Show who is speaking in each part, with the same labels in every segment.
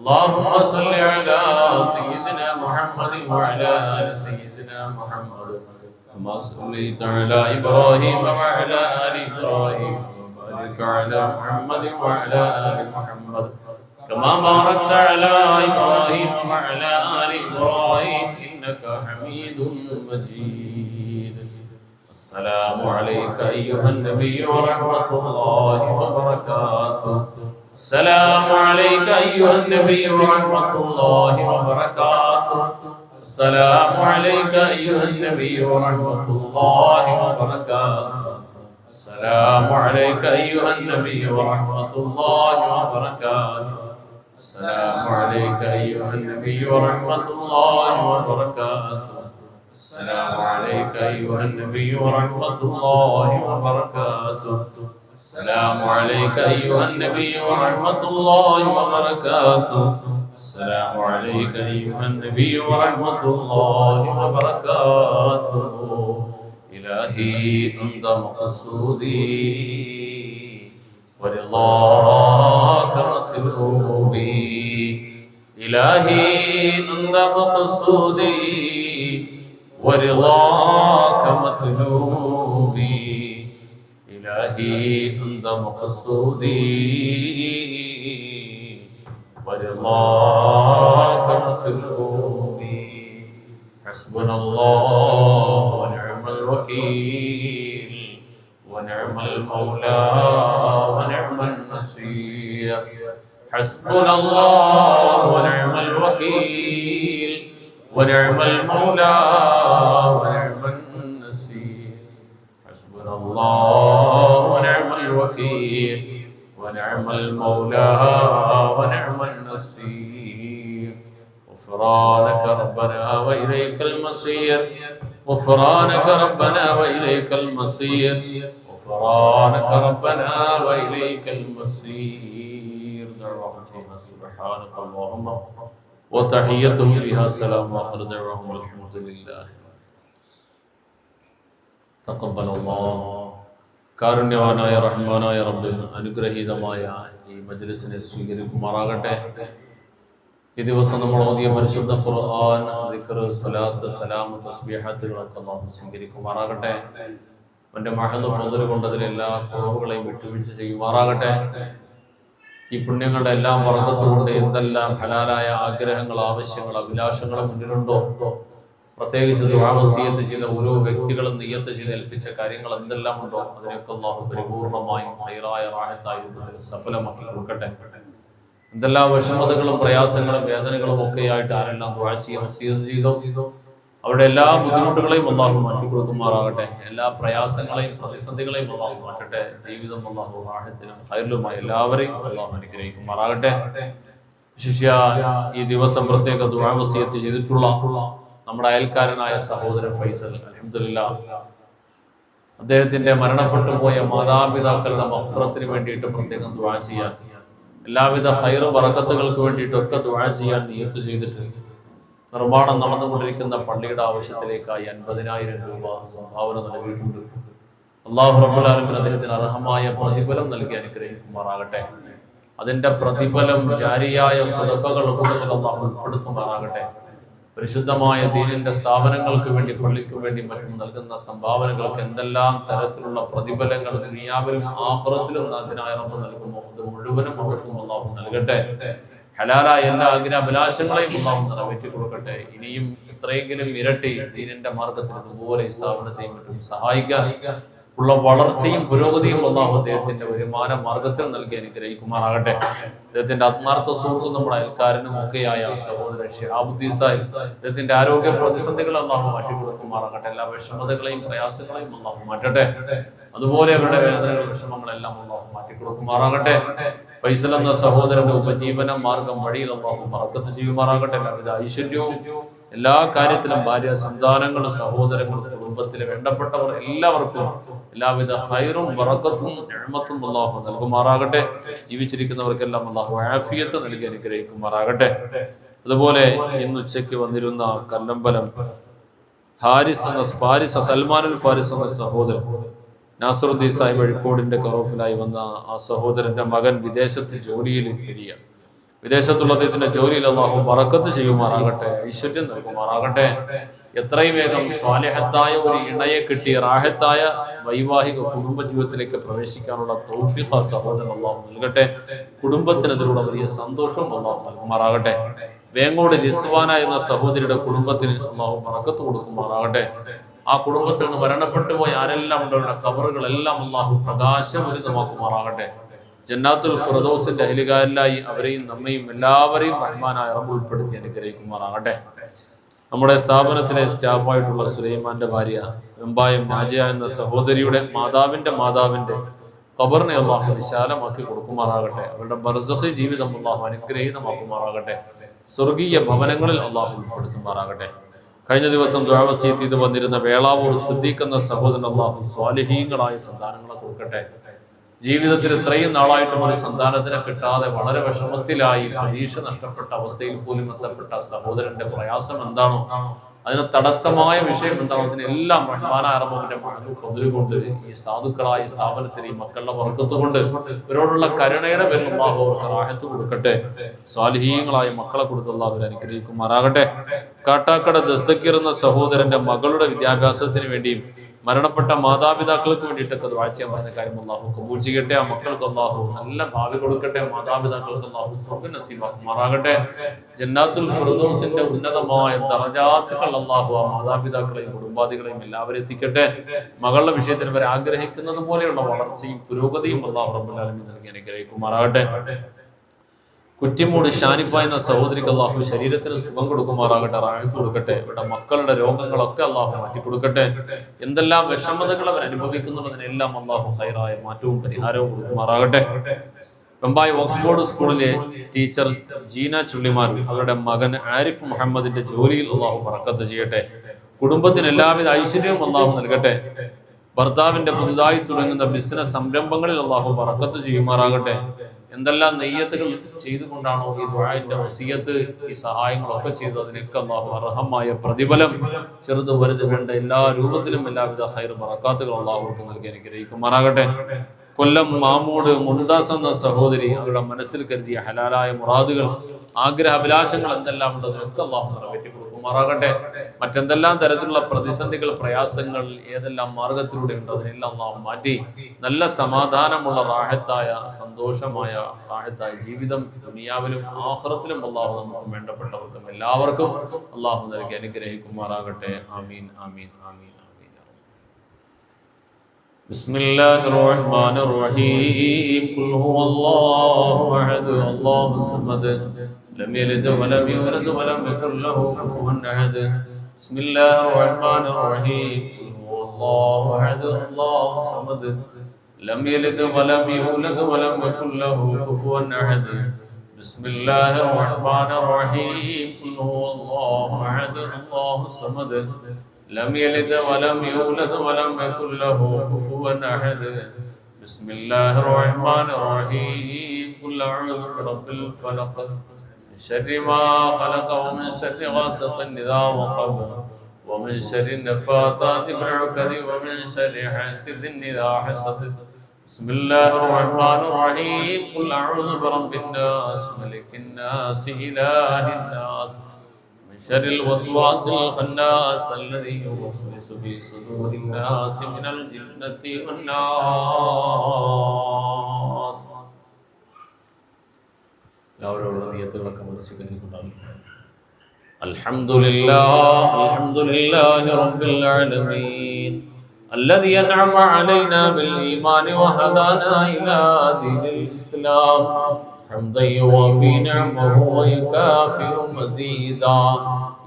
Speaker 1: اللهم صل على سيدنا محمد وعلى آل سيدنا محمد كما صليت على إبراهيم وعلى آل إبراهيم وبارك على محمد وعلى آل محمد كما باركت على إبراهيم وعلى آل إبراهيم إنك حميد مجيد. السلام عليك أيها النبي ورحمة الله وبركاته. السلام عليك أيها النبي ورحمة الله وبركاته. السلام عليك أيها النبي ورحمة الله وبركاته. السلام عليك أيها النبي ورحمة الله وبركاته. السلام عليك أيها النبي ورحمة الله وبركاته. السلام عليك أيها النبي ورحمة الله وبركاته. السلام عليك أيها النبي ورحمة الله وبركاته. السلام عليك أيها النبي ورحمة الله وبركاته. إلهي أنت مقصودي ورضاك مطلوبي. إلهي أنت مقصودي ورضاك مطلوبي. إلهي أنت مقصودي ورضاك مطلوبي. حسبنا الله ونعم الوكيل ونعم المولى ونعم النصير. حسبنا الله ونعم الوكيل ونعم المولى ونعم النصير. حسبنا الله ونعم الوكيل ونعم المولى ونعم النصير. غفرانك ربنا وإليك المصير. غفرانك ربنا وإليك المصير. غفرانك ربنا وإليك المصير. دعواهم فيها سبحانك اللهم وتحيتهم فيها السلام وآخر دعواهم الحمد لله. തഖബ്ബൽ അല്ലാഹ്. കാരുണ്യവാനായ റഹ്മാനായ റബ്ബ് അനുഗ്രഹീതമായ ഈ മജ്ലിസിനെ സ്വീകരിക്കുമാറാകട്ടെ. ഈ ദിവസം നമ്മൾ ഓതിയ പരിശുദ്ധ ഖുർആൻ, ദിക്ർ, സ്വലാത്ത്, സലാം, തസ്ബീഹത്തുകളൊക്കെ അല്ലാഹു സ്വീകരിക്കുമാറാകട്ടെ. അവന്റെ മഹദ് ഫദ്ൽ കൊണ്ട് അതിലെ എല്ലാ കുറവുകളെയും വിട്ടുവീഴ്ച ചെയ്യുമാറാകട്ടെ. ഈ പുണ്യങ്ങളുടെ എല്ലാം ബർക്കത്തുകൊണ്ട് എന്തെല്ലാം ഹലാലായ ആഗ്രഹങ്ങൾ, ആവശ്യങ്ങൾ, അഭിലാഷങ്ങൾ മുന്നിലുണ്ടോ, പ്രത്യേകിച്ച് ദുആ വസിയത്ത് ചെയ്ത ഓരോ വ്യക്തികളും നിയ്യത്ത് ചെയ്ത് ഏൽപ്പിച്ച കാര്യങ്ങൾ എന്തെല്ലാം ഉണ്ടോ അതിനൊക്കെ അല്ലാഹു പരിപൂർണമായും ഖൈറായ റാഹത്തായ രൂപത്തിൽ സഫലമാക്കി കൊടുക്കട്ടെ. എന്തെല്ലാം വിഷമതകളും പ്രയാസങ്ങളും വേദനകളും ഒക്കെയായിട്ട് ആരെല്ലാം ദുആ ചെയ്യാൻ വസിയത്ത് ചെയ്തോ അവരുടെ എല്ലാ ബുദ്ധിമുട്ടുകളെയും അല്ലാഹു മാറ്റി കൊടുക്കുമാറാകട്ടെ. എല്ലാ പ്രയാസങ്ങളെയും പ്രതിസന്ധികളെയും അല്ലാഹു മാറ്റട്ടെ. ജീവിതം അല്ലാഹു റാഹത്തിലും ഖൈറിലുമായി എല്ലാവരെയും അല്ലാഹു അനുഗ്രഹിക്കുമാറാകട്ടെ. ശിഷ്യ ഈ ദിവസം പ്രത്യേക ദുആ വസിയത്ത് ചെയ്തിട്ടുള്ള നമ്മുടെ അയൽക്കാരനായ സഹോദരൻ ഫൈസൽ, അൽഹംദുലില്ലാഹ്, അദ്ദേഹത്തിന്റെ മരണപ്പെട്ടു പോയ മാതാപിതാക്കളുടെ മഗ്ഫിറത്തിന് വേണ്ടിയിട്ട് പ്രത്യേകം ദുആ ചെയ്യാൻ, എല്ലാവിധ ഖൈർ ബറക്കത്തുകൾക്ക് വേണ്ടിയിട്ടൊക്കെ ദുആ ചെയ്യാൻ നിയത്ത് ചെയ്തിട്ട് നിർമ്മാണം നടന്നുകൊണ്ടിരിക്കുന്ന പള്ളിയുടെ ആവശ്യത്തിലേക്കായി 50,000 രൂപ സംഭാവന നൽകിയിട്ടുണ്ട്. അല്ലാഹു റബ്ബുൽ ആലമീൻ അദ്ദേഹത്തിന് അർഹമായ പ്രതിഫലം നൽകി അനുഗ്രഹിക്കുമാറാകട്ടെ. അതിന്റെ പ്രതിഫലം ജാരിയായ സ്വതക്കകൾ കൂടുതൽ അല്ലാഹു ഉൾപ്പെടുത്തുമാറാകട്ടെ. പരിശുദ്ധമായ ദീനിന്റെ സ്ഥാപനങ്ങൾക്ക് വേണ്ടി, പള്ളിക്ക് വേണ്ടി മറ്റും നൽകുന്ന സംഭാവനകൾക്ക് എന്തെല്ലാം തരത്തിലുള്ള പ്രതിഫലങ്ങൾ ദുനിയാവിലും ആഖിറത്തിലും അതിനായ റബ്ബ് നൽകുമോ അത് മുഴുവനും അവർക്കും അല്ലാഹു നൽകട്ടെ. ഹലാലായ എല്ലാ ആഗ്രഹാഭിലാഷങ്ങളെയും അല്ലാഹു നിറവേറ്റി കൊടുക്കട്ടെ. ഇനിയും എത്രയെങ്കിലും ഇരട്ടി ദീനിന്റെ മാർഗത്തിൽ ഇതുപോലെ ഈ സ്ഥാപനത്തെയും മറ്റും സഹായിക്കാൻ ഉള്ള വളർച്ചയും പുരോഗതിയും അല്ലാഹു അദ്ദേഹത്തിന്റെ വരുമാന മാർഗത്തിൽ നൽകി അനുഗ്രഹിക്കുമാറാകട്ടെ. അദ്ദേഹത്തിന്റെ ആത്മാർത്ഥ സുഹൃത്തും നമ്മുടെ അയൽക്കാരനും ഒക്കെയായ സഹോദരൻ ഷിഹാബുദ്ദീൻ സാഹിബ്, അദ്ദേഹത്തിന്റെ ആരോഗ്യ പ്രതിസന്ധികൾ അല്ലാഹു മാറ്റിക്കൊടുക്കുമാറാകട്ടെ. എല്ലാ വിഷമതകളെയും പ്രയാസങ്ങളെയും അല്ലാഹു മാറ്റട്ടെ. അതുപോലെ അവരുടെ വേദനകൾ, വിഷമങ്ങളെല്ലാം അല്ലാഹു മാറ്റിക്കൊടുക്കുമാറാകട്ടെ. ഫൈസൽ എന്ന സഹോദരന്റെ ഉപജീവന മാർഗം വഴിയിൽ അല്ലാഹു ബറക്കത്ത് ചെയ്യുമാറാകട്ടെ. എല്ലാവിധ ഐശ്വര്യവും എല്ലാ കാര്യത്തിലും, ഭാര്യ, സന്താനങ്ങൾ, സഹോദരങ്ങൾ, കുടുംബത്തിലെ വേണ്ടപ്പെട്ടവർ എല്ലാവർക്കും എല്ലാവിധ ഖൈറും ബറക്കത്തും നിഅമത്തും അല്ലാഹു നൽകുമാറാകട്ടെ. ജീവിച്ചിരിക്കുന്നവർക്കെല്ലാം അല്ലാഹു ആഫിയത്ത് നൽകി അനുഗ്രഹിക്കുമാറാകട്ടെ. അതുപോലെ ഇന്ന് ഉച്ചയ്ക്ക് വന്നിരുന്ന കല്ലമ്പലം സൽമാനുൽ ഫാരിസ് എന്ന സഹോദരൻ നാസറുദ്ദീൻ സാഹിബ് അഴീക്കോടിന്റെ കറോഫിലായി വന്ന ആ സഹോദരന്റെ മകൻ വിദേശത്ത് ജോലിയിൽ ഇരിക്കുകയാണ്. വിദേശത്തുള്ള അദ്ദേഹത്തിന്റെ ജോലിയിൽ അള്ളാഹു ബറക്കത്ത് ചെയ്യുമാറാകട്ടെ, ഐശ്വര്യം നൽകുമാറാകട്ടെ. എത്രയും വേഗം സ്വാലിഹത്തായ ഒരു ഇണയെ കിട്ടി റാഹത്തായ വൈവാഹിക കുടുംബ ജീവിതത്തിലേക്ക് പ്രവേശിക്കാനുള്ള തൗഫീഖ് സഹോദരൻ അള്ളാഹു നൽകട്ടെ. കുടുംബത്തിനെതിലുള്ള വലിയ സന്തോഷവും അള്ളാഹു നൽകുമാറാകട്ടെ. വേങ്ങോട് റിസ്വാന എന്ന സഹോദരിയുടെ കുടുംബത്തിന് അള്ളാഹു ബറക്കത്ത് കൊടുക്കുമാറാകട്ടെ. ആ കുടുംബത്തിൽ നിന്ന് മരണപ്പെട്ടു പോയ ആരെല്ലാം ഉണ്ട് അവരുടെ ഖബറുകളെല്ലാം അള്ളാഹു പ്രകാശപൂരിതമാക്കുമാറാകട്ടെ. ജന്നാത്തുൽ ഫിർദൗസിന്റെ അഹ്ലുകാരിലായി അവരെയും നമ്മയും എല്ലാവരെയും റഹ്മാനായ റബ്ബ് ഉൾപ്പെടുത്തി അനുഗ്രഹിക്കുമാറാകട്ടെ. നമ്മുടെ സ്ഥാപനത്തിലെ സ്റ്റാഫായിട്ടുള്ള സുലൈമാന്റെ ഭാര്യ വെമ്പായം നാജിയ എന്ന സഹോദരിയുടെ മാതാവിന്റെ ഖബറിനെ അള്ളാഹു വിശാലമാക്കി കൊടുക്കുമാറാകട്ടെ. അവരുടെ ബർസഖി ജീവിതം അള്ളാഹു അനുഗ്രഹീതമാക്കുമാറാകട്ടെ. സ്വർഗീയ ഭവനങ്ങളിൽ അള്ളാഹു ഉൾപ്പെടുത്തുമാറാകട്ടെ. കഴിഞ്ഞ ദിവസം ദുആ വസിയത്ത് ചെയ്ത് വന്നിരുന്ന വേളാവൂർ സിദ്ദീഖ് എന്ന സഹോദരൻ അള്ളാഹു സ്വാലിഹീങ്ങളായ സന്താനങ്ങളെ കൊടുക്കട്ടെ. ജീവിതത്തിൽ ഇത്രയും നാളായിട്ടും ഒരു സന്താനത്തിനെ കിട്ടാതെ വളരെ വിഷമത്തിലായി പ്രതീക്ഷ നഷ്ടപ്പെട്ട അവസ്ഥയിൽ പോലും എത്തപ്പെട്ട സഹോദരന്റെ പ്രയാസം എന്താണോ, അതിന് തടസ്സമായ വിഷയം എന്താണോ, അതിനെല്ലാം റഹ്മാനായ റബ്ബിന്റെ കൊണ്ട് ഈ സാധുക്കളായ സ്ഥാപനത്തിൽ ഈ മക്കളുടെ വർക്കത്തുകൊണ്ട് ഇവരോടുള്ള കരുണയുടെ പേരിൽ അല്ലാഹു അവർക്ക് റാഹത്ത് കൊടുക്കട്ടെ. സ്വാലിഹീങ്ങളായ മക്കളെ കൊടുത്ത് അല്ലാഹു അവരെ അനുഗ്രഹിക്കുമാറാകട്ടെ. കാട്ടാക്കട ദസ്തക്കീർ എന്ന സഹോദരന്റെ മകളുടെ വിദ്യാഭ്യാസത്തിന് വേണ്ടിയും മരണപ്പെട്ട മാതാപിതാക്കൾക്ക് വേണ്ടിയിട്ടൊക്കെ ദുആ ചെയ്യാൻ പറഞ്ഞ കാര്യം അല്ലാഹു കബൂൽ ചെയ്യട്ടെ. ആ മക്കൾക്ക് അല്ലാഹു നല്ല ഭാവി കൊടുക്കട്ടെ. മാതാപിതാക്കൾക്ക് അല്ലാഹു സ്വർഗ്ഗം നസീബാക്കുമാറാകട്ടെ. ജന്നാത്തുൽ ഫിർദൗസിന്റെ ഉന്നതമായ ദറജാത്തുകൾ അല്ലാഹു ആ മാതാപിതാക്കളെയും കുടുംബാദികളെയും എല്ലാവരും എത്തിക്കട്ടെ. മകളുടെ വിഷയത്തിൽ ഇവർ ആഗ്രഹിക്കുന്നത് പോലെയുള്ള വളർച്ചയും പുരോഗതിയും അല്ലാഹു റബ്ബുൽ ആലമീൻ നൽകി അനുഗ്രഹിക്കുമാറാകട്ടെ. കുറ്റിമൂട് ഷാനിഫ എന്ന സഹോദരിക്ക് അല്ലാഹു ശരീരത്തിന് സുഖം കൊടുക്കുമാറാകട്ടെ, റാഹത്ത് കൊടുക്കട്ടെ. ഇവിടെ മക്കളുടെ രോഗങ്ങളൊക്കെ അല്ലാഹു മാറ്റി കൊടുക്കട്ടെ. എന്തെല്ലാം വിഷമതകൾ അവർ അനുഭവിക്കുന്നുള്ളതിനെല്ലാം അല്ലാഹു ഖൈറായ മാറ്റവും പരിഹാരവും കൊടുക്കുമാറാകട്ടെ. വെമ്പായ ഓക്സ്ഫോർഡ് സ്കൂളിലെ ടീച്ചർ ജീന ചുള്ളിമാർ അവരുടെ മകൻ ആരിഫ് മുഹമ്മദിന്റെ ജോലിയിൽ അല്ലാഹു ബറക്കത്ത് ചെയ്യട്ടെ. കുടുംബത്തിന് എല്ലാവിധ ഐശ്വര്യവും അല്ലാഹു നൽകട്ടെ. ഭർത്താവിന്റെ പുതുതായി തുടങ്ങുന്ന ബിസിനസ് സംരംഭങ്ങളിൽ അല്ലാഹു ബറക്കത്ത് ചെയ്യുമാറാകട്ടെ. എന്തെല്ലാം നെയ്യത്തുകൾ ചെയ്തുകൊണ്ടാണോ ഈ ദുആഇന്റെ വസിയത്ത് ഈ സഹായങ്ങളൊക്കെ ചെയ്ത് അതിനൊക്കെ അല്ലാഹു അർഹമായ പ്രതിഫലം ചെറുത് വലുത് വേണ്ട എല്ലാ രൂപത്തിലും എല്ലാവിധ ഖൈർ ബറക്കാത്തുകൾ അല്ലാഹു നൽകി അനുഗ്രഹിക്കുമാറാകട്ടെ. കൊല്ലം മാമൂട് മുംതാസ് എന്ന സഹോദരി അവരുടെ മനസ്സിൽ കരുതിയ ഹലാലായ മുറാദുകൾ ആഗ്രഹ അഭിലാഷങ്ങൾ എന്തെല്ലാം ഉണ്ട് അതിനൊക്കെ അല്ലാഹു നിറവേറ്റി കൊടുക്കുമാറാകട്ടെ. മറ്റെന്തെല്ലാം തരത്തിലുള്ള പ്രതിസന്ധികൾ പ്രയാസങ്ങൾ ഏതെല്ലാം മാർഗത്തിലൂടെ ഉണ്ട് അതിനെല്ലാം അല്ലാഹു മാറ്റി നല്ല സമാധാനമുള്ള റാഹത്തായ സന്തോഷമായ റാഹത്തായ ജീവിതം ദുനിയാവിലും ആഖിറത്തിലും അല്ലാഹു നമുക്ക് വേണ്ടപ്പെട്ടവർക്കും എല്ലാവർക്കും അല്ലാഹു നൽകി അനുഗ്രഹിക്കുമാറാകട്ടെ. ആമീൻ ആമീൻ ആമീൻ. بسم الله الرحمن الرحيم قل هو الله أحد الله الصمد لم يلد ولم يولد ولم يكن له كفوا أحد بسم الله الرحمن الرحيم قل هو الله أحد الله الصمد لم يلد ولم يولد ولم يكن له كفوا أحد بسم الله الرحمن الرحيم قل هو الله أحد الله الصمد لم يلد ولم يولد ولم يكن له كفوا أحد بسم الله الرحمن الرحيم قل أعوذ برب الفلق من شر ما خلق ومن شر غاسق إذا وقب ومن شر النفاثات في العقد ومن شر حاسد إذا حسد بسم الله الرحمن الرحيم قل أعوذ برب الناس ملك الناس إله الناس شر الوسواس الخناس الذي يوسوس في صدور الناس من الجنة والناس. എല്ലാവരോടുള്ള നിയത്തുകളൊക്കെ മനസ്സിലാക്കുന്നുണ്ടാകും. അൽഹംദുലില്ലാഹി റബ്ബിൽ ആലമീൻ الذي أنعم علينا بالإيمان وهدانا إلى دين الإسلام حمدا يوافي نعمه ويكافئ مزيدا.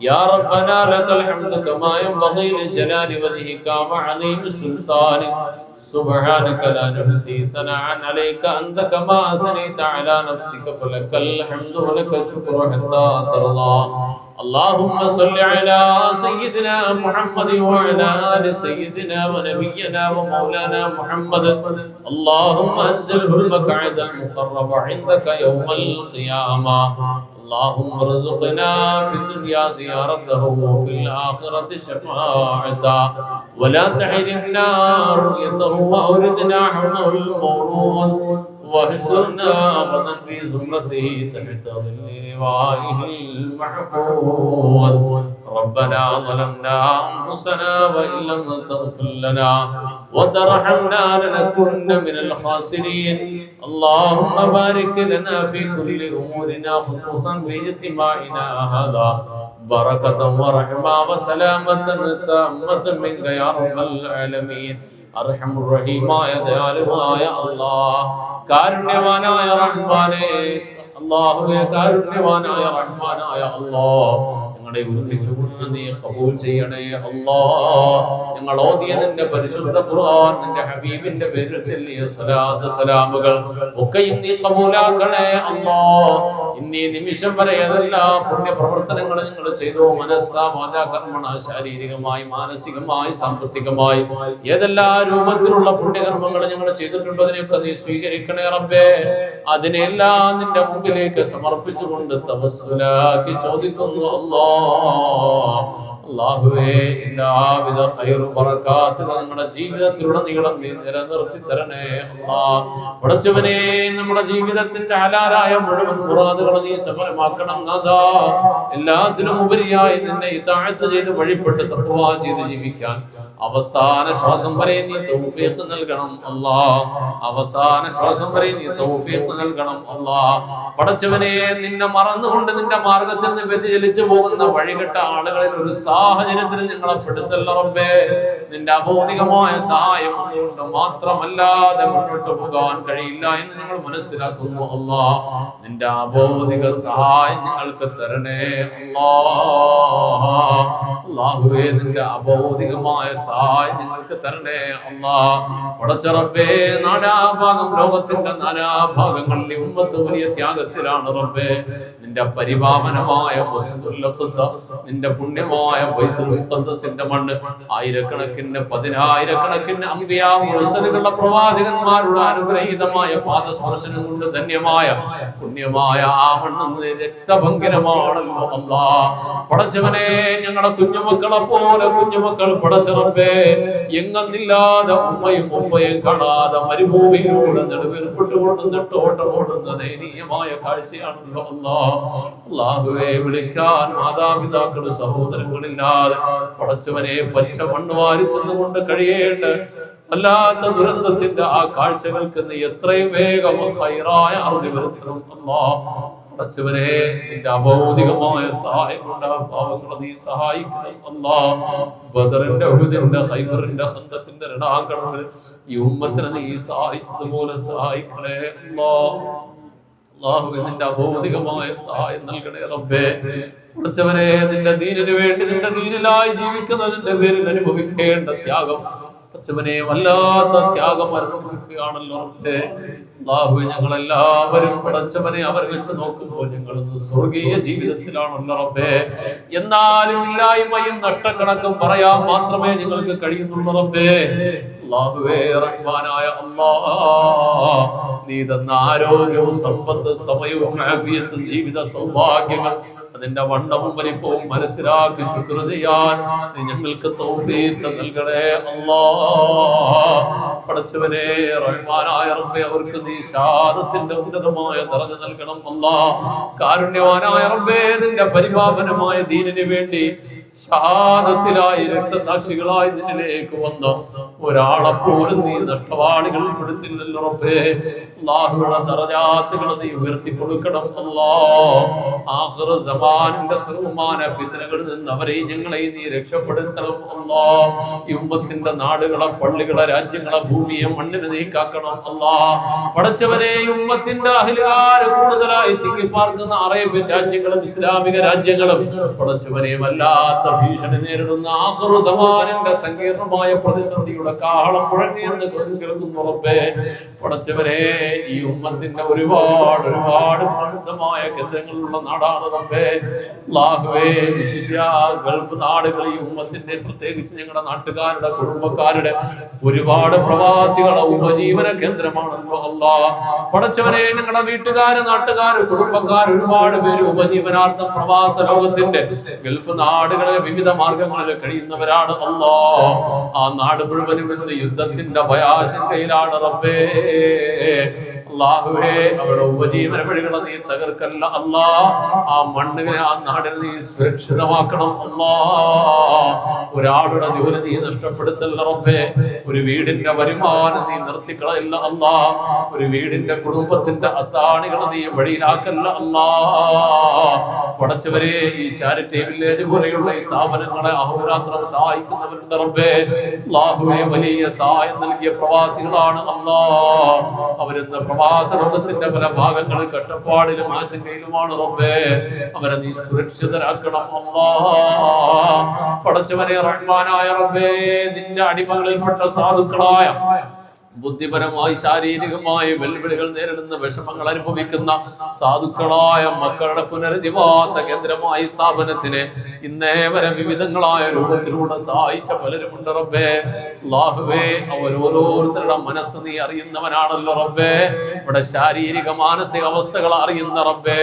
Speaker 1: يا ربنا لك الحمد كما ينبغي لجلال وجهك وعظيم سلطانك سبحانك لا نحصي ثناء عليك أنت كما أثنيت على نفسك فلك الحمد ولك الشكر حتى ترضى. اللهم صل على سيدنا محمد وعلى آل سيدنا ونبينا ومولانا محمد. اللهم انزله المقعد المقرب عندك يوم القيامة. اللهم ارزقنا في الدنيا زيارته وفي الآخرة شفاعته ولا تحرمنا رؤيته وأوردنا حوله المورود واحشرنا غدا في زمرته تحت ظل لوائه المحمود ربنا ظلمنا أنفسنا وإن لم تغفر لنا وترحمنا لنكن من الخاسرين اللهم بارك لنا في كل أمورنا خصوصا في اجتماعنا هذا بركة ورحمة وسلامة تامة منك يا رب العالمين أرحم الرحيم يا ديالوമായ الله കാരുണ്യവാനായ റഹ്മാനേ അല്ലാഹുവേ കാരുണ്യവാനായ റഹ്മാനായ അല്ലാഹ് ഞങ്ങളെ ഒരുമിച്ച് കൂട്ടി നീ കബൂൽ ചെയ്യണേ അല്ലാഹ് ഞങ്ങൾ ഓതിയ നിന്റെ പരിശുദ്ധ ഖുർആൻ നിന്റെ ഹബീബിന്റെ പേരിൽ ചൊല്ലിയ സ്വലാത്ത് സലാമുകൾ ഒക്കെ നീ കബൂലാക്കണേ അല്ലാഹ് ഇന്നീ നിമിഷം വരെ ഏതെല്ലാം പുണ്യ പ്രവർത്തനങ്ങൾ നിങ്ങൾ ചെയ്തു മനസ്സാ വാചാ കർമ്മണ ശാരീരികമായി മാനസികമായി സാമ്പത്തികമായി ഏതെല്ലാം രൂപത്തിലുള്ള പുണ്യകർമ്മങ്ങൾ ഞങ്ങൾ ചെയ്തിട്ടുണ്ടോ അതിനെയൊക്കെ നീ സ്വീകരിക്കണേ റബ്ബേ അതിനെല്ലാം നിന്റെ മുമ്പിലേക്ക് സമർപ്പിച്ചുകൊണ്ട് തവസ്സുലാക്കി ചോദിക്കുന്നു അല്ലാഹുവേ എല്ലാവിധ ഖൈറു ബറകാത്തുകളും നമ്മുടെ ജീവിതത്തിലുടനീളം നീ നിലനിർത്തി തരണേ അല്ലാഹ് പടച്ചവനേ നമ്മുടെ ജീവിതത്തിന്റെ ഹലാലായ മുഴുവൻ മുറാദുകൾ നീ സഫലമാക്കണം നാഥാ എല്ലാത്തിനും ഉപരിയായി നിന്നെ ഇതാഅത്ത് ചെയ്ത് വഴിപ്പെട്ട് തഖ്വാ ചെയ്ത് ജീവിക്കാൻ അവസാന ശ്വാസം വരെ നീ തൗഫീഖ് നൽകണം അല്ലാഹ് അവസാന ശ്വാസം വരെ നീ തൗഫീഖ് നൽകണം അല്ലാഹ് പടച്ചവനെ നിന്നെ മറന്നുകൊണ്ട് നിന്റെ മാർഗത്തിൽ നിന്ന് വ്യതിചലിച്ചു പോകുന്ന വഴികെട്ട ആളുകളിൽ ഒരു സാഹചര്യത്തിൽ ഞങ്ങളെ പെടുത്തല്ല റബ്ബേ നിന്റെ അഭൗതികമായ സഹായം കൊണ്ട് മാത്രമല്ലാതെ മുന്നോട്ട് പോകാൻ കഴിയില്ല എന്ന് ഞങ്ങൾ മനസ്സിലാക്കുന്നു അല്ലാഹ് നിന്റെ അഭൗതിക സഹായം ഞങ്ങൾക്ക് തരണേ അല്ലാഹ് അല്ലാഹുവേ നിന്റെ അഭൗതികമായ സഹായം നിങ്ങൾക്ക് തരണേ അല്ലാഹ് പടച്ച റബ്ബേ നാനാഭാഗം ലോകത്തിന്റെ നാനാഭാഗങ്ങളിൽ ഉമ്മത്ത് വലിയ ത്യാഗത്തിലാണ് റബ്ബേ നിന്റെ പരിപാവനമായ നിന്റെ പുണ്യമായ ബൈത്തുൽ മുഖദ്ദസിന്റെ മണ്ണ് ആയിരക്കണക്കിന് പതിനായിരക്കണക്കിന് അമ്പിയാ മുർസലുകളുടെ പ്രവാചകന്മാരുടെ അനുഗ്രഹീതമായ പാദസ്പർശനം കൊണ്ട് ധന്യമായ പുണ്യമായ ആ മണ്ണ് രക്തഭംഗിരമാണല്ലോ അല്ലാഹ് പടച്ചവനെ ഞങ്ങളുടെ കുഞ്ഞുമക്കളെ പോലെ കുഞ്ഞുമക്കൾ പടച്ച റബ്ബേ എങ്ങന്നില്ലാതെ ഉമ്മയും ഉപ്പയും കാണാതെ മരുഭൂമിയിലൂടെ നെടുവേർപ്പെട്ടുകൊണ്ട് നെട്ടോട്ടമോടുന്ന ദയനീയമായ കാഴ്ചയാണല്ലോ അല്ലാഹ് അല്ലാഹുവേ വിളിക്കാൻ മാതാപിതാക്കൾ സഹോദരങ്ങളില്ലാതെ പടച്ചവനെ പച്ച മണ്ണ് വാരി തിന്നുകൊണ്ട് കഴിയേണ്ട അല്ലാത്ത ദുരന്തത്തിന്റെ ആ കാഴ്ചകൾക്ക് നീ എത്രയും വേഗം ഹൈറായ അറിവ് വരുത്തണം അല്ലാഹ് പടച്ചവനെ നിന്റെ അഭൗതികമായ സഹായം കൊണ്ട് ആ പാവങ്ങളെ നീ സഹായിക്കണം അല്ലാഹ് ബദറിന്റെ ഉഹുദിന്റെ ഖൈബറിന്റെ ഖന്തഖിന്റെ രണാങ്കണങ്ങളിൽ ഈ ഉമ്മത്തിനെ നീ സഹായിച്ചതുപോലെ സഹായിക്കണേ അല്ലാഹ് അല്ലാഹുവേ നിന്റെ അഭൗതികമായ സഹായം നൽകണേ റബ്ബേ പടച്ചവനെ നിന്റെ ദീനിനു വേണ്ടി നിന്റെ ദീനിലായി ജീവിക്കുന്നതിന്റെ പേരിൽ അനുഭവിക്കേണ്ട ത്യാഗം പടച്ചവനെ വല്ലാത്ത ത്യാഗം അനുഭവിക്കുകയാണല്ലോ റബ്ബേ അല്ലാഹുവേ ഞങ്ങളെല്ലാവരും പടച്ചവനെ അവർ വെച്ച് നോക്കുമ്പോൾ ഞങ്ങൾ സ്വർഗീയ ജീവിതത്തിലാണല്ലോ റബ്ബേ എന്നാലും ഇല്ലായ്മയും നഷ്ടക്കണക്കും പറയാൻ മാത്രമേ ഞങ്ങൾക്ക് കഴിയുന്നുള്ളൂ റബ്ബേ അല്ലാഹുവേ റഹ്മാനായ അല്ലാഹ് നീ തന്ന ആരോഗ്യവും സമ്പത്ത് സമയവും ആഫിയത്തും ജീവിത സൗഭാഗ്യങ്ങൾ അതിന്റെ വണ്ണവും വലിപ്പവും മനസ്സിലാക്കി ശുക്ർ ചെയ്യാൻ നീ ഞങ്ങൾക്ക് തൗഫീഖ് നൽകണേ അല്ലാഹ് പടച്ചവനെ റഹ്മാനായ റബ്ബേ അവർക്ക് നീ ശഹാദത്തിന്റെ ഉന്നതമായ ദർജ നൽകണം അല്ലാഹ് കാരുണ്യവാനായ റബ്ബേ നിന്റെ പരിപാവനമായ ദീനിനു വേണ്ടി ഷഹാദത്തിലായി രക്തസാക്ഷികളായി നിന്നിലേക്ക് വന്ന ഒരാളെ പോലും നീ നഷ്ടവാളികളിൽ പെടുത്തില്ലല്ലോ റബ്ബേ അല്ലാഹുവിന്റെ ദറജാത്തുകളെ നീ ഉയർത്തി കൊടുക്കണം അല്ലാഹ് ആഖിറ സമാനിന്റെ സർവമാന ഫിത്നകളിൽ നിന്ന് അവരെ ഞങ്ങളെ നീ രക്ഷപ്പെടുത്തണം അല്ലാഹ് ഈ ഉമ്മത്തിന്റെ നാടുകളെ പള്ളികളെ രാജ്യങ്ങളെ ഭൂമിയെ മണ്ണിനെ നീ കാക്കണം അല്ലാഹ് പടച്ചവനെ ഈ ഉമ്മത്തിന്റെ അഹ്ലുകാര് കൂടുതലായി തിങ്ങിപ്പാർക്കുന്ന അറേബ്യൻ രാജ്യങ്ങളും ഇസ്ലാമിക രാജ്യങ്ങളും പടച്ചവനെ വല്ലാത്ത ഭീഷണി നേരിടുന്ന ആഖിറ സമാനിന്റെ സങ്കീർണമായ പ്രതിസന്ധിയുടെ കാഹളം മുഴങ്ങിയെന്ന് കേൾക്കുന്നു റബ്ബേ പടച്ചവനെ ഈ ഉമ്മത്തിന്റെ ഒരുപാട് പ്രസിദ്ധമായ കേന്ദ്രങ്ങളുള്ള നാടാണ് റബ്ബേ അല്ലാഹുവേ വിശിഷ്യ ഗൾഫ് നാടുകൾ ഈ ഉമ്മത്തിന്റെ പ്രത്യേകിച്ച് ഞങ്ങളുടെ നാട്ടുകാരുടെ കുടുംബക്കാരുടെ ഒരുപാട് പ്രവാസികളെ ഉപജീവന കേന്ദ്രമാണല്ലോ അല്ലാഹ് പടച്ചവനെ ഞങ്ങളുടെ വീട്ടുകാര് നാട്ടുകാര് കുടുംബക്കാർ ഒരുപാട് പേര് ഉപജീവനാർത്ഥം പ്രവാസ ലോകത്തിന്റെ ഗൾഫ് നാടുകളിലെ വിവിധ മാർഗങ്ങളിൽ കഴിയുന്നവരാണ് അല്ലാഹ് ആ നാട് മുഴുവനും ഇന്ന് യുദ്ധത്തിന്റെ ഭയാശങ്കയിലാണ് റബ്ബേ അല്ലാഹുവേ അവരുടെ ഉപജീവന വഴികളെ നീ തകർക്കല്ല അല്ലാ. ആ മണ്ണിനെ ആ നാടിനെ നീ സുരക്ഷിതമാക്കണം അല്ലാ. ഒരാളുടെ ജോലി നീ നഷ്ടപ്പെടുത്തല്ല റബ്ബേ. ഒരു വീടിന്റെ വരുമാനം നീ നിർത്തിക്കളയല്ല അല്ലാ. ഒരു വീടിന്റെ കുടുംബത്തിന്റെ അത്താണികളെ നീ വഴിയിലാക്കല്ല അല്ലാ. പടച്ചവരെ ഈ ചാരിറ്റി വില്ലേജ് പോലെയുള്ള ഈ സ്ഥാപനങ്ങളെ അഹോരാത്രം സഹായിക്കുന്നവരുണ്ട് റബ്ബേ. അല്ലാഹുവേ വലിയ സഹായം നൽകിയ പ്രവാസികളാണ് അല്ലാ. അവരിന്ന് പ്രവാസ ലോകത്തിന്റെ പല ഭാഗങ്ങളിൽ കഷ്ടപ്പാടിലും ആശങ്കയിലുമാണ് റബ്ബേ. അവരെ നീ സുരക്ഷിതരാക്കണം അല്ലാ. പടച്ചവനെ റഹ്മാനായ റബ്ബേ, നിന്റെ അടിമകളിൽപ്പെട്ട സാധുക്കളായ ബുദ്ധിപരമായി ശാരീരികമായി വെല്ലുവിളികൾ നേരിടുന്ന വിഷമങ്ങൾ അനുഭവിക്കുന്ന സാധുക്കളായ മക്കളുടെ പുനരധിവാസ കേന്ദ്രമായി സ്ഥാപനത്തിനെ ഇന്നേ വരെ വിവിധങ്ങളായ രൂപത്തിലൂടെ സഹായിച്ച പലരുമുണ്ട് റബ്ബേ. അല്ലാഹുവേ അവരോരോരുത്തരുടെ മനസ്സ് നീ അറിയുന്നവനാണല്ലോ റബ്ബേ. ഇവിടെ ശാരീരിക മാനസിക അവസ്ഥകൾ അറിയുന്ന റബ്ബേ,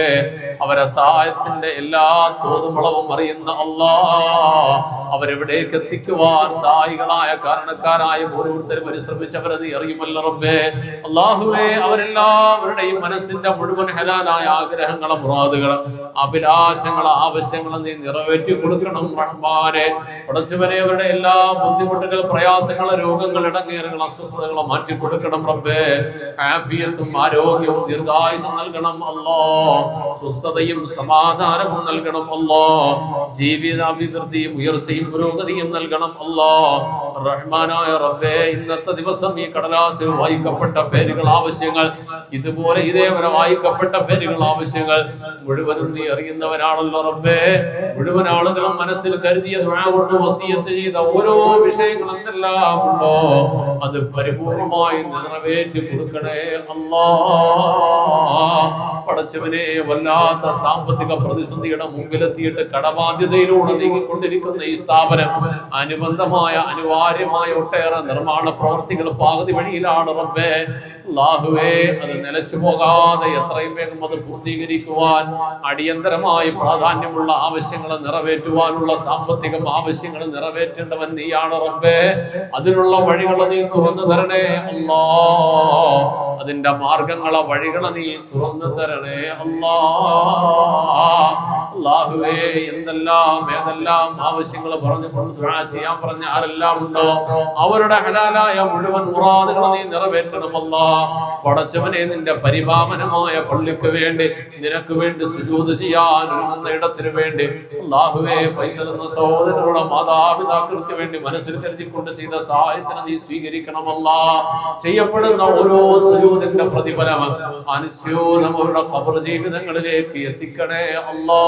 Speaker 1: അവരെ സഹായത്തിന്റെ എല്ലാ തോതുമളവും അറിയുന്ന അല്ലാ. അവരെവിടേക്ക് എത്തിക്കുവാൻ സഹായികളായ കാരണക്കാരായ ഓരോരുത്തരും പരിശ്രമിച്ചവരെ നീ അറിയുമല്ലോ റബ്ബേ. അല്ലാഹുവേ അവരെല്ലാവരുടെയും മനസ്സിന്റെ മുഴുവൻ ഹലാലായ ആഗ്രഹങ്ങളെ മുറാദുകൾ അഭിലാഷങ്ങൾ ആവശ്യങ്ങൾ നീ നിറവേറ്റി കൊടുക്കണം റഹ്മാനെ. പടച്ചവനെ അവരുടെ എല്ലാ ബുദ്ധിമുട്ടുകൾ പ്രയാസങ്ങൾ രോഗങ്ങൾ ഇടങ്ങേറുകൾ അസ്വസ്ഥതകൾ മാറ്റി കൊടുക്കണം റബ്ബേ. ആഫിയത്തും ആരോഗ്യവും ദീർഘായുസ്സും നൽകണം അല്ലാ. സ്വസ്ഥതയും സമാധാനവും നൽകണം അല്ലാ. ജീവിതാഭിവൃദ്ധിയും ഉയർച്ചയും പുരോഗതിയും നൽകണം അല്ലാ. റഹ്മാനായ റബ്ബേ, ഇന്നത്തെ ദിവസം ഈ കടലാസിൽ വായിക്കപ്പെട്ട പേരുകൾ ആവശ്യങ്ങൾ, ഇതുപോലെ ഇതേവരെ വായിക്കപ്പെട്ട പേരുകൾ ആവശ്യങ്ങൾ മുഴുവനും നീ അറിയുന്നവനാണല്ലോ റബ്ബേ. മുഴുവൻ ആളുകളും മനസ്സിൽ കരുതിയ ദുആ കൊണ്ട് വസിയത്ത് ചെയ്ത ഓരോ വിഷയങ്ങളും എന്തെല്ലാം ഉണ്ടോ അത് പരിപൂർണമായി നിറവേറ്റി കൊടുക്കണേ അല്ലാ. പടച്ചവനെ, വല്ലാത്ത സാമ്പത്തിക പ്രതിസന്ധിയുടെ മുമ്പിലെത്തിയിട്ട് കടബാധ്യതയിലൂടെ നീങ്ങിക്കൊണ്ടിരിക്കുന്ന ഈ സ്ഥാപനം അനുബന്ധമായ അനിവാര്യമായ ഒട്ടേറെ നിർമ്മാണ പ്രവർത്തികൾ പാകതി വഴിയിലാണ് റബ്ബേ. അല്ലാഹുവേ, അത് നിലച്ചു പോകാതെ എത്രയും വേഗം അത് പൂർത്തീകരിക്കുവാൻ, അടിയന്തരമായി പ്രാധാന്യമുള്ള ആവശ്യങ്ങൾ നിറവേറ്റുവാനുള്ള സാമ്പത്തിക ആവശ്യങ്ങൾ നിറവേറ്റേണ്ടവൻ നീയാണ് റബ്ബേ. അതിനുള്ള വഴികളെ നീ തുറന്നു തരണേ അല്ലാ. അതിന്റെ മാർഗങ്ങളെ വഴികളെ നീ തുറന്നു തരണേ അല്ലാ. അല്ലാഹുവേ, ഏതെല്ലാം ആവശ്യങ്ങൾ പറഞ്ഞുകൊണ്ട് ദുആ ചെയ്യാൻ പറഞ്ഞ ആരെല്ലാം ഉണ്ടോ അവരുടെ ഹലാലായ മുഴുവൻ മുറാദുകൾ നീ നിറവേറ്റണമല്ലാ. പടച്ചവനെ, നിന്റെ പരിപാവനമായ പള്ളിക്ക് വേണ്ടി നിനക്ക് വേണ്ടി സുജൂദ് ചെയ്യാൻ ഒരുങ്ങുന്ന ഇടത്തിന് വേണ്ടി അല്ലാഹുവേ, ഫൈസൽ എന്ന സഹോദരനുള്ള മാതാപിതാക്കൾക്ക് വേണ്ടി മനസ്സിൽ കരുതിക്കൊണ്ട് ചെയ്ത സഹായത്തിന് നീ സ്വീകരിക്കണമല്ലാ. ചെയ്യപ്പെടുന്ന ഓരോ സുജൂദിന്റെ പ്രതിഫലം അനുസ്യൂതം അവരുടെ ഖബർ ജീവിതങ്ങളിലേക്ക് എത്തിക്കണേ അല്ലാ.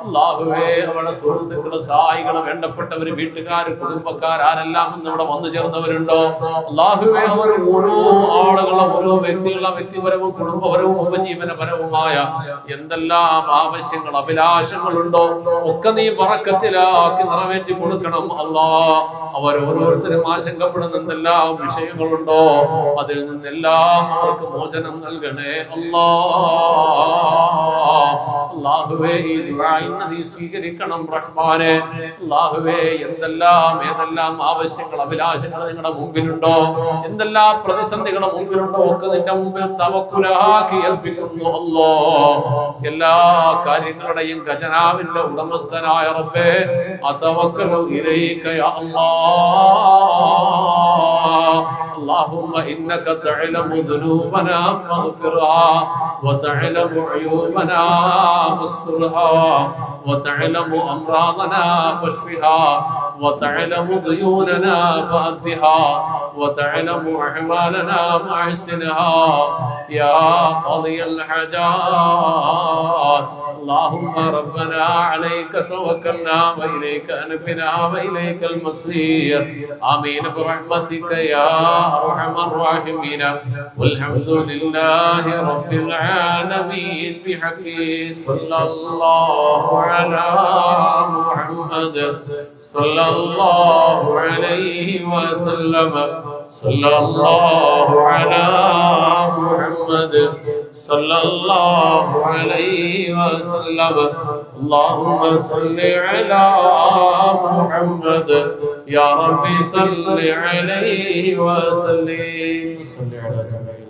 Speaker 1: അല്ലാഹുവേ, അവരുടെ സുഹൃത്തുക്കള് സഹായികള് വേണ്ടപ്പെട്ടവര് വീട്ടുകാര് കുടുംബക്കാർ ആരെല്ലാം ഇന്ന് ഇവിടെ വന്നു ചേർന്നവരുണ്ടോ അല്ലാഹുവേ, അവർ ഓരോ ആളുകളും ഓരോ വ്യക്തികളുടെ വ്യക്തിപരവും കുടുംബപരവും ഉപജീവനപരവുമായ എന്തെല്ലാം ആവശ്യങ്ങൾ അഭിലാഷങ്ങളുണ്ടോ ഒക്കെ നീ ബറക്കത്തിലാക്കി നിറവേറ്റി കൊടുക്കണം അല്ലാ. അവർ ഓരോരുത്തരും ആശങ്കപ്പെടുന്ന എന്തെല്ലാം വിഷയങ്ങളുണ്ടോ അതിൽ നിന്നെല്ലാം അവർക്ക് മോചനം നൽകണേ അല്ലാ. അല്ലാഹുവേ, ഈ ദുആ നീ സ്വീകരിക്കണം റഹ്മാനെ. അല്ലാഹുവേ, ഏതെല്ലാം ആവശ്യങ്ങൾ അഭിലാഷങ്ങൾ നിങ്ങളുടെ മുമ്പിലുണ്ടോ, എന്തെല്ലാം പ്രതിസന്ധികളുടെ മുമ്പിലുണ്ടോ ഒക്കെ നിന്റെ മുമ്പിൽ തവക്കുലാക്കി ഏൽപ്പിക്കുന്നു അല്ലാ. എല്ലാ കാര്യങ്ങളുടെയും ഖജനാവിന്റെ ഉടമസ്ഥനായ റബ്ബേ, അതവക്കലു ഇലൈക യാ അല്ലാഹ്. اللهم إنك تعلم ذنوبنا فاغفرها وتعلم عيوبنا فاسترها وتعلم أمراضنا فاشفها وتعلم ديوننا فأدها وتعلم أحوالنا فأحسنها يا قاضي الحاجات. اللهم ربنا عليك توكلنا وإليك أنبنا وإليك المصير. آمين برحمتك يا أرحم الراحمين. والحمد لله رب العالمين بحق صلى الله على محمد صلى الله عليه وسلم. صلى الله على محمد صلى الله عليه وسلم. اللهم صل على محمد يا ربي صل عليه وسلم. صل على